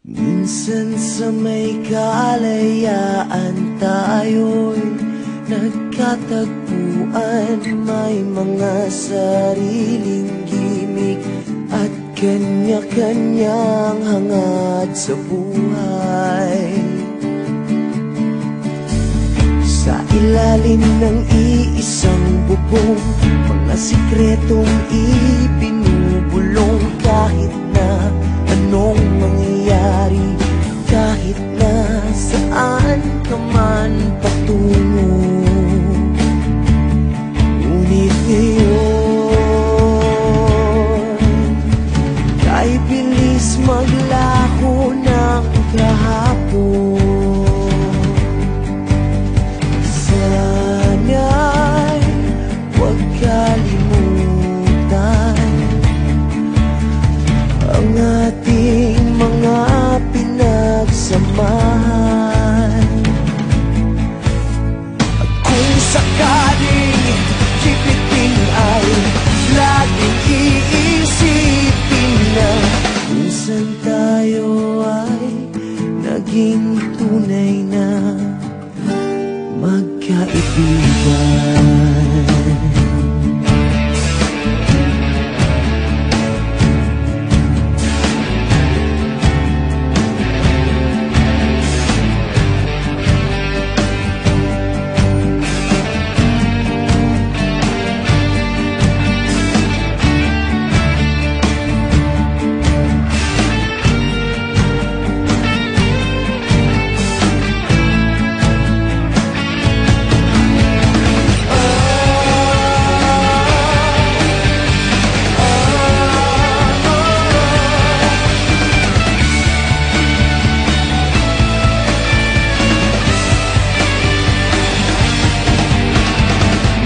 Minsan sa may kalayaan tayo'y nagkatagpuan. May mga sariling gimik at kanya-kanyang hangad sa buhay. Sa ilalim ng iisang bubong, mga sikretong ibinubulong. Kahit na anong mangyayari, kahit na saan ka man patungo, ngunit ngayon kay bilis maglaho ng kahapon. Sana'y huwag kalimutan ang ating mga pinagsamahan. At kung sakaling kipitin ay laging iisipin na minsan tayo ay naging tunay na magkaibigan.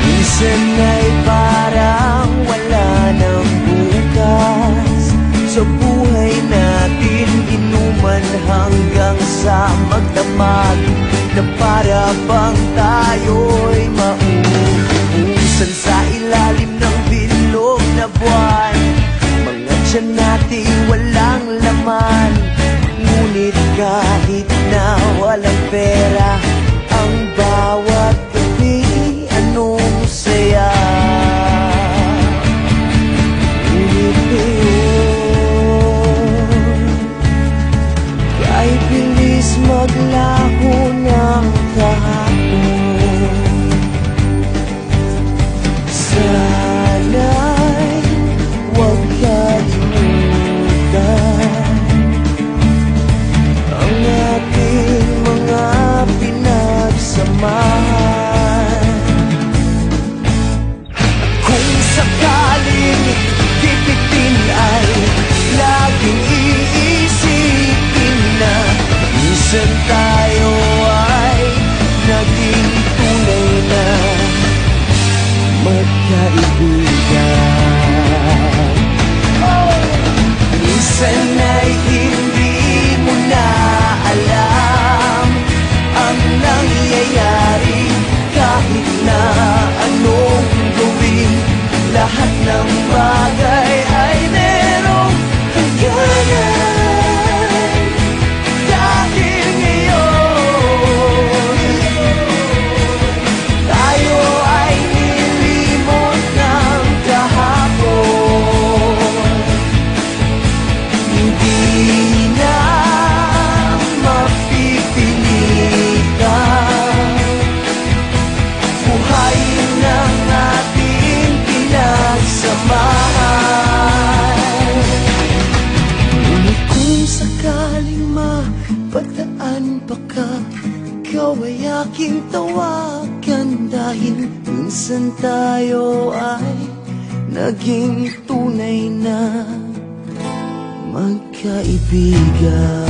Minsan ay parang wala ng bukas sa buhay natin, inuman hanggang sa magdamag na para bang tayo'y mauubusan sa ilalim ng bilog na buwan. Mga tiyan natin walang laman, ngunit kahit na walang pera, ang bawat gabi anong saya. Ngunit ngayon kay bilis maglaho ng kahapon. Sana'y huwag kalimutan ang ating mga pinagsamahan. Kung sakaling kipitin ay laging iisipin na minsan tayo ay naging tunay na magkaibigan. Minsan ay hindi mo na alam ang nangyayari, kahit na anong gawin, lahat ng bagay ay merong hangganan. Dahil ngayon tayo ay nilimot ng kahapon. Hindi na mapipilitan buhayin ng ating pinagsamahan. Ngunit kung sakaling mapadaan pa ka, ikaw ay aking tawagan. Dahil minsan tayo ay naging tunay na magkaibigan.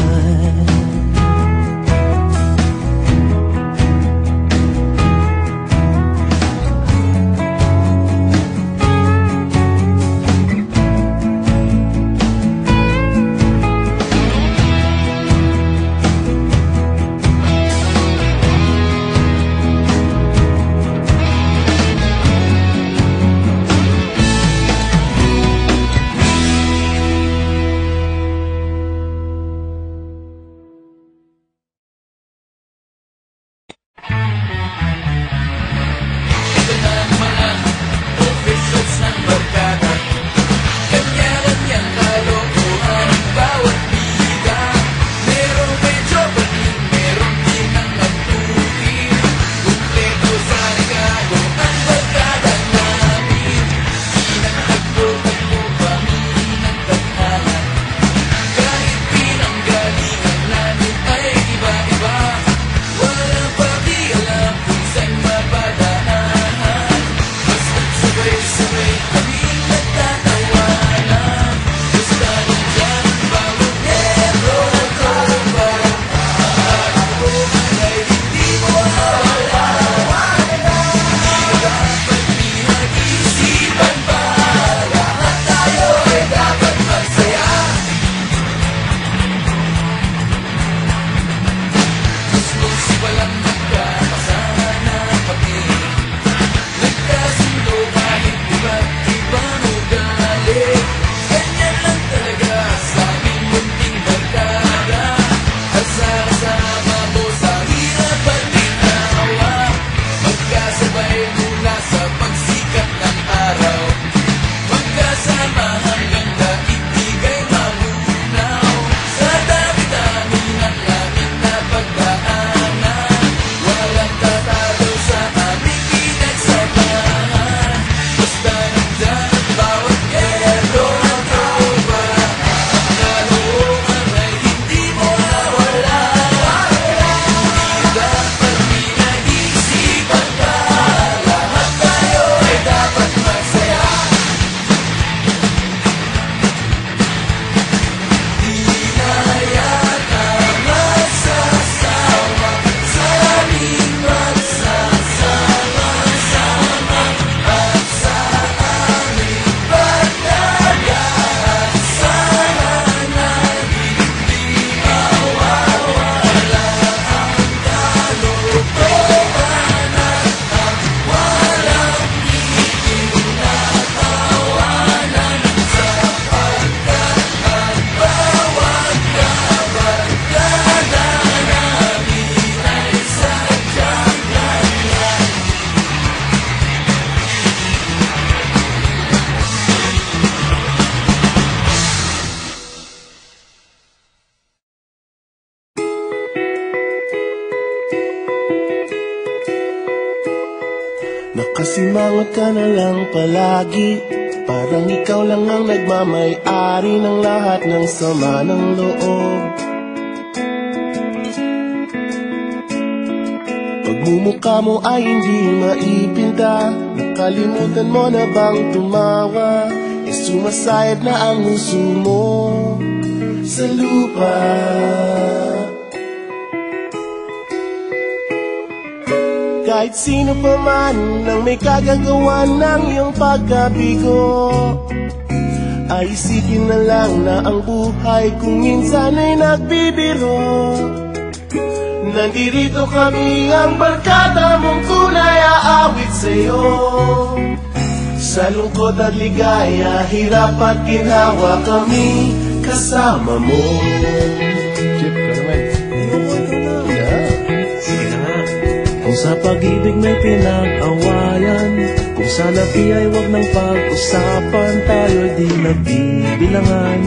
Kasimangot ka na lang palagi, parang ikaw lang ang nagmamay-ari ng lahat ng sama ng loob. Pagmumukha mo ay hindi maipinta, nakalimutan mo na bang tumawa? E sumasayad na ang huso mo sa lupa. Kahit sino pa man ang may kagagawa ng iyong pagkabigo, ay isipin na lang na ang buhay kung minsan ay nagbibiro. Nandirito kami ang barkada mong tunay aawit sa'yo. Sa lungkot at ligaya, hirap at ginawa kami kasama mo. Chip, ka naman. Sige na nga. Kung sa pag-ibig may pinag-awayan, kung sa labi ay wag nang pag-usapan, tayo'y di nagbibilangan.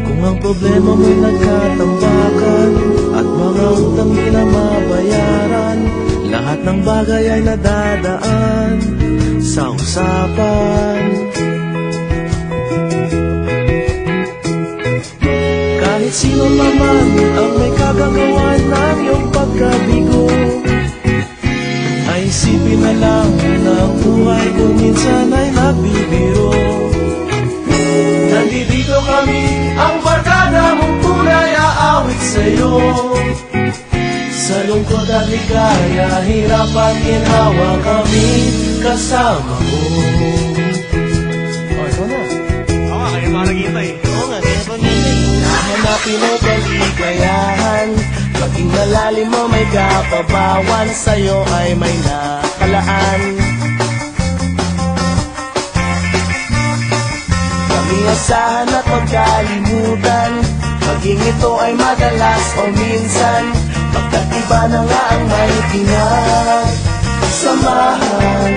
Kung ang problema mo'y nagkatambakan at mga utang di na mabayaran, lahat ng bagay ay nadadaan sa usapan. Kahit sino naman ang may kagagawa ng iyong pagkabigo, ay isipin na lang na ang buhay kung minsan ay nagbibiro. Nandito kami, ang barkada mong tunay aawit sa'yo. Sa lungkot at ligaya, hirap at ginhawa kami kasama mo. Ikaw na. Oo nga, kaya maraghintay. Oo nga, kaya pamilay. Nahanapin mo kaligayahan, maging malalim mo may kapabawan, sa'yo ay may nakalaan. Kami asahan at magkalimutan, maging ito ay madalas o minsan, pagkat iba na nga ang may pinagsamahan.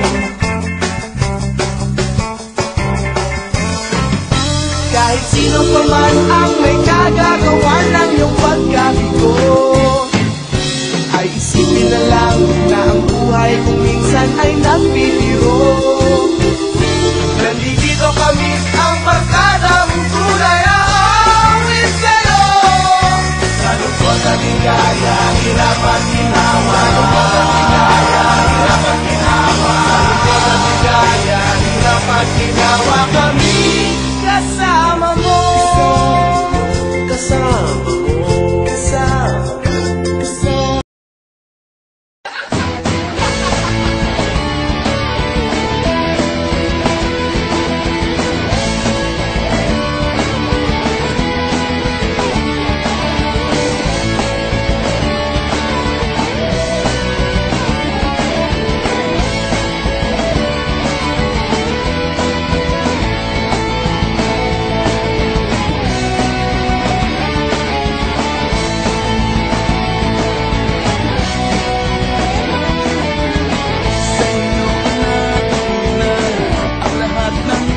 Kahit sino pa man ang may kagagawa ng iyong pagkabigo, ay isipin na lang na ang buhay kung minsan ay nagbibiro. Nandito kami, ang barkada mong tunay aawit sa'yo. Sa lungkot at ligaya, hirap at ginawa. Sa lungkot at ligaya, hirap at ginawa. Sa lungkot at ligaya, hirap at ginawa kami kasama mo. Kasama mo. Kasama mo.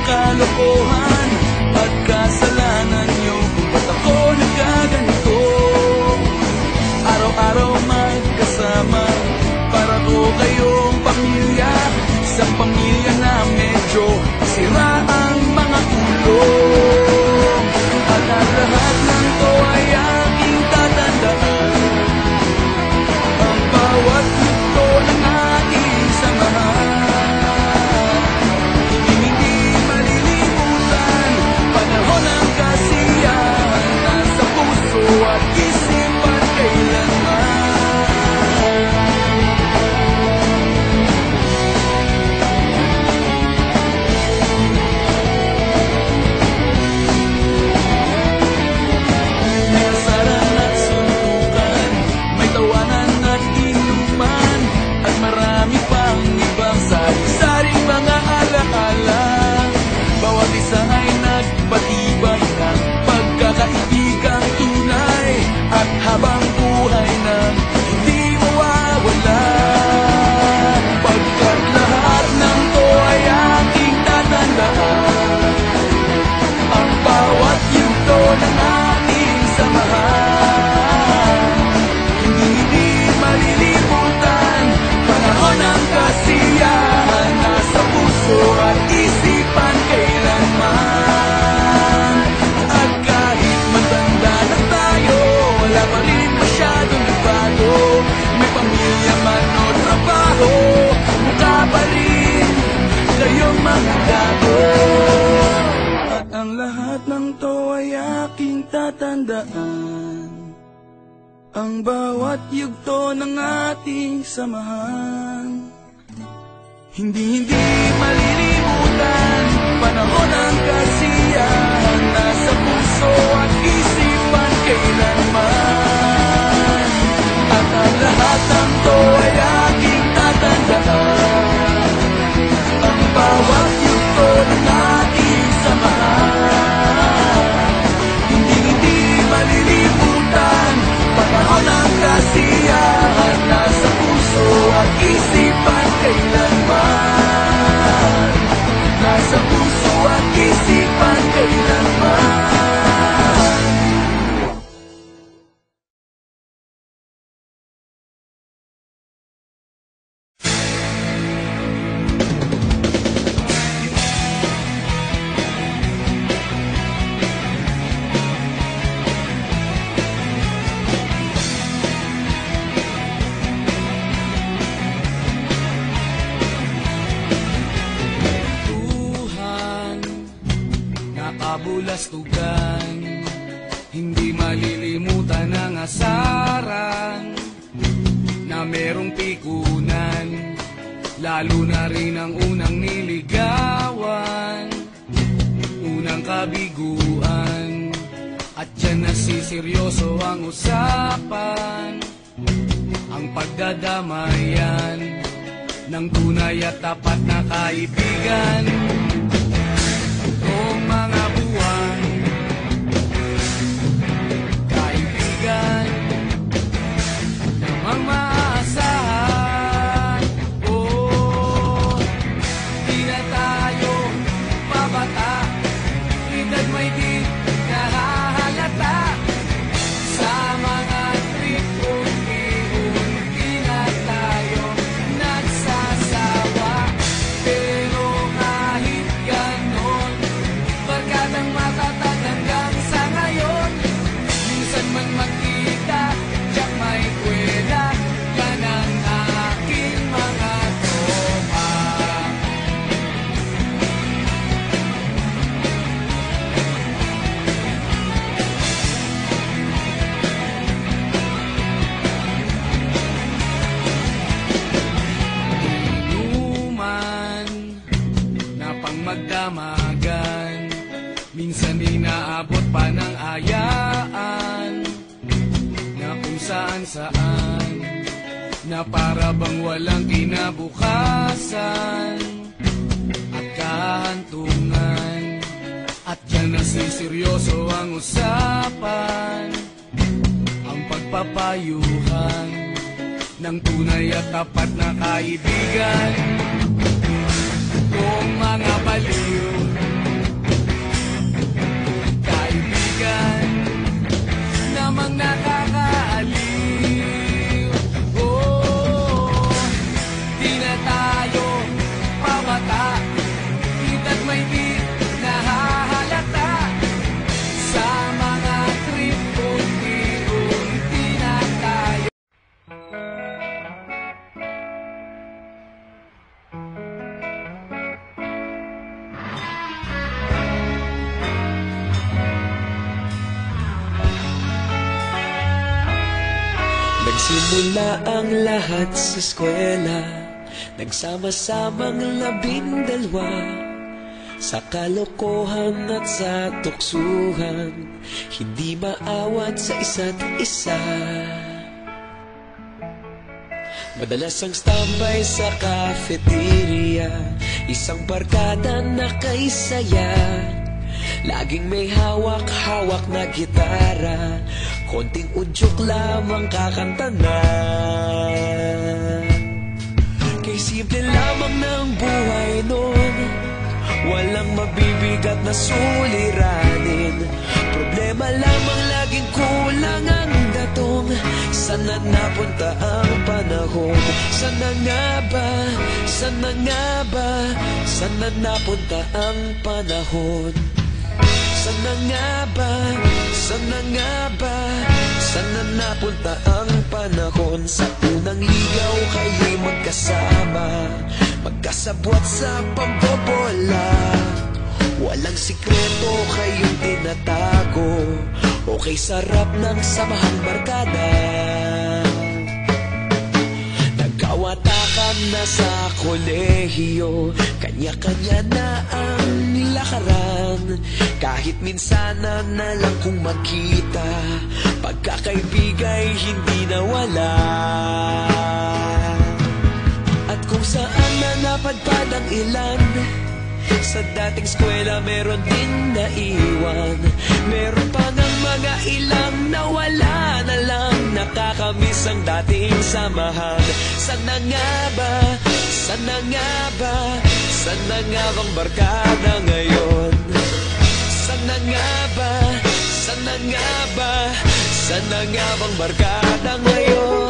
Kalokohan at kasalanan niyo, ba't ako nagkaganito? Araw-araw magkasama, para ko kayong pamilya. Sa pamilya na medyo sira ang mga ulo, at ang lahat ng to ay aking tatandaan. Ang bawat gusto ng ating samahan, hindi malilimutan tatandaan ang bawat yugto ng ating samahan. Hindi malilimutan panahon ng kasiyahan, nasa puso at isipan kailanman. At ang lahat ng to ay aking tatandaan ang bawat yugto ng ating samahan. Hindi malilimutan panahon ng kasiyahan, nasa puso at isipan kailanman. Nasa puso at isipan kailanman. Bulastugan, hindi malilimutan ang asaran na merong pikunan, lalo na rin ang unang niligawan, unang kabiguan, at dyan nasiseryoso ang usapan, ang pagdadamayan ng tunay at tapat na kaibigan. Noong mga buwan, kaibigan, namang maaasahan. Oh, di na tayo pabata, edad may di nahahalata. Sa mga trip unti-unti na tayo nagsasawa. Pero kahit ganon, barkadang matatag hanggang sa ngayon. Minsan man magkita, tiyak may kwela, yan ang aking mga tropa. Inuman na pang magdamagan, minsan inaabot pa ng ayaan, na kung saan-saan, na para bang walang kinabukasan at kahantungan. At dyan nasiseryoso ang usapan, ang pagpapayuhan ng tunay at tapat na kaibigan. Kung mga baliw, kaibigan, namang nakakaaliw. Oh, di na tayo pabata, edad may di nahahalata. Sa mga trip unti-unti na tayo. Nagsimula ang lahat sa eskwela, nagsama-samang 12, sa kalokohan at sa tuksuhan, hindi maawat sa isa't isa. Madalas ang standby sa cafeteria, isang barkada na kaisaya, laging may hawak-hawak na gitara, konting udyok lamang kakanta na. Kay simple lamang ng buhay nun, walang mabibigat na suliranin. Problema lamang laging kulang ang datong. Sana napunta ang panahon? Sana nga ba? Sana nga ba? Sana napunta ang panahon? Sana nga ba? Sana nga ba? Sana napunta ang panahon? Sa unang ligaw kayo'y magkasama, magkasabwat sa pambobola. Walang sikreto kayong tinatago, Okay, sarap ng samahang barkada. Nagkawatakan na sa kolehiyo, kanya-kanya na ang lakaran. Kahit minsanan na lang kung magkita, pagkakaibigay hindi nawala. At kung saan na napadpad ang ilan, sa dating eskwela meron din naiwan. Meron pa ng mga ilang nawala na lang, nakakamiss ang dating samahan. Sana nga ba, sana nga ba, sana nga bang barkada ngayon? Sana nga ba, sana nga ba, sana nga bang barkada ngayon?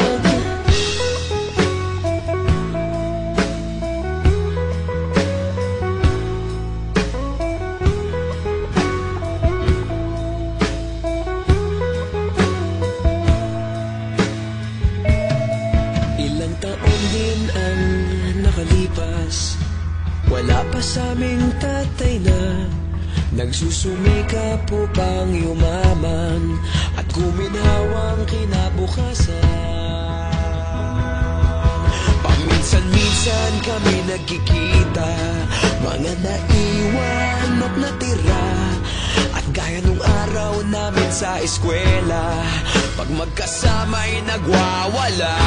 Wala pa sa aming tatay na nagsusumikap upang yumaman at guminhawang kinabukasan. Paminsan-minsan kami nagkikita, mga naiwan at natira, at gaya nung araw namin sa eskwela, pag magkasama'y nagwawala.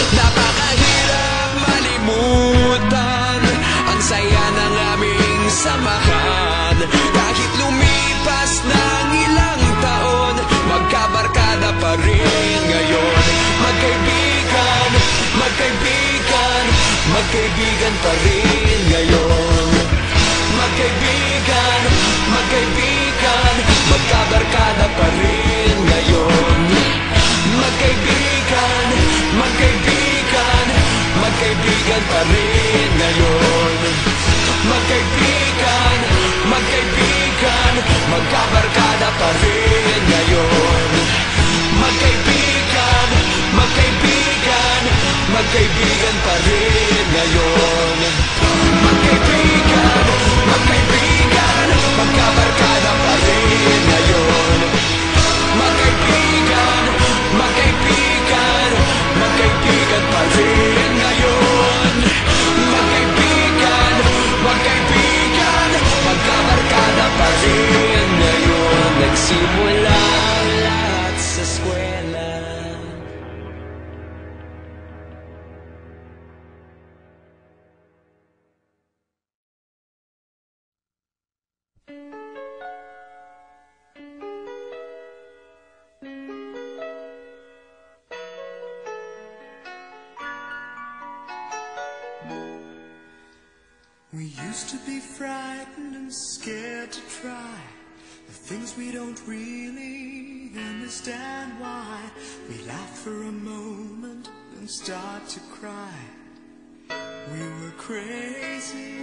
Napakahirap malimutan ang saya ng aming samahan. Kahit lumipas ng ilang taon, magkabarkada pa rin ngayon. Magkaibigan, magkaibigan, magkaibigan pa rin ngayon. Magkaibigan, magkaibigan, magkabarkada pa rin ngayon. Magkaibigan, magkaibigan, magkaibigan pa rin ngayon. Magkaibigan, magkaibigan, magkabarkada pa rin ngayon. Magkaibigan, magkaibigan, magkaibigan pa rin ngayon. Magkaibigan, magkaibigan, magkabarkada pa rin ngayon. Magkaibigan, magkaibigan, magkaibigan pa rin ngayon. Magkaibigan, magkaibigan, magkabarkada pa rin ngayon. Nagsimula ang lahat sa eskwela. We used to be frightened and scared to try the things we don't really understand why. We laugh for a moment and start to cry. We were crazy.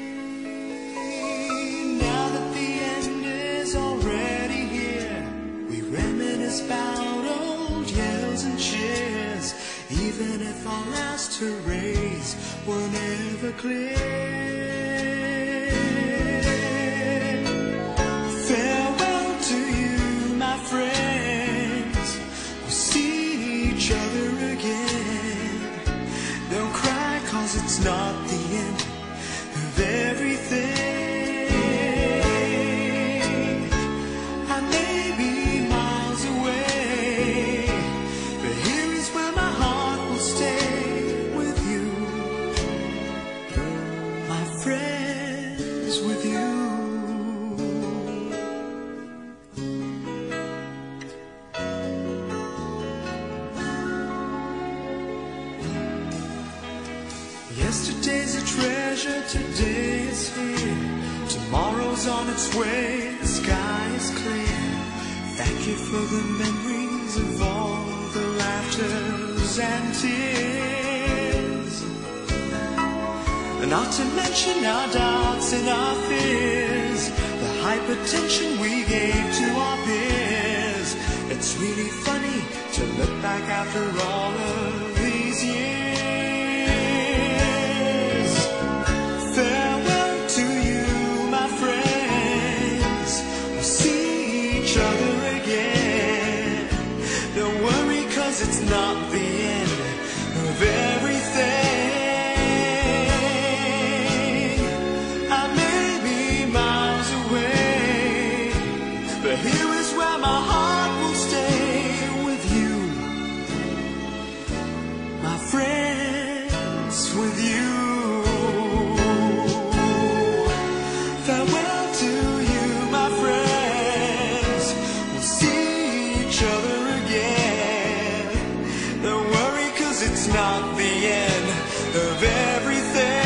Now that the end is already here, we reminisce about old yells and cheers, even if our last hurrays were never clear. Farewell to you, my friends. We'll see each other again. Don't cry, 'cause it's not the end of everything. I may be miles away, but here is where my heart will stay with you, my friends, with you. Yesterday's a treasure, today is here. Tomorrow's on its way, the sky is clear. Thank you for the memories of all the laughters and tears. Not to mention our doubts and our fears, the hypertension we gave to our peers. It's really funny to look back after all of these years. Farewell to you, my friends. We'll see but here is where my heart will stay with you, my friends, with you. Farewell to you, my friends. We'll see each other again. Don't worry, 'cause it's not the end of everything.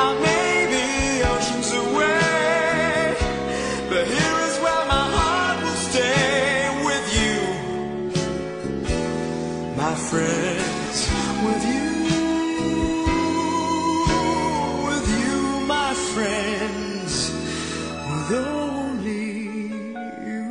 I may be oceans away, but here is where my heart will stay with you, my friends, with you, my friends, with only you.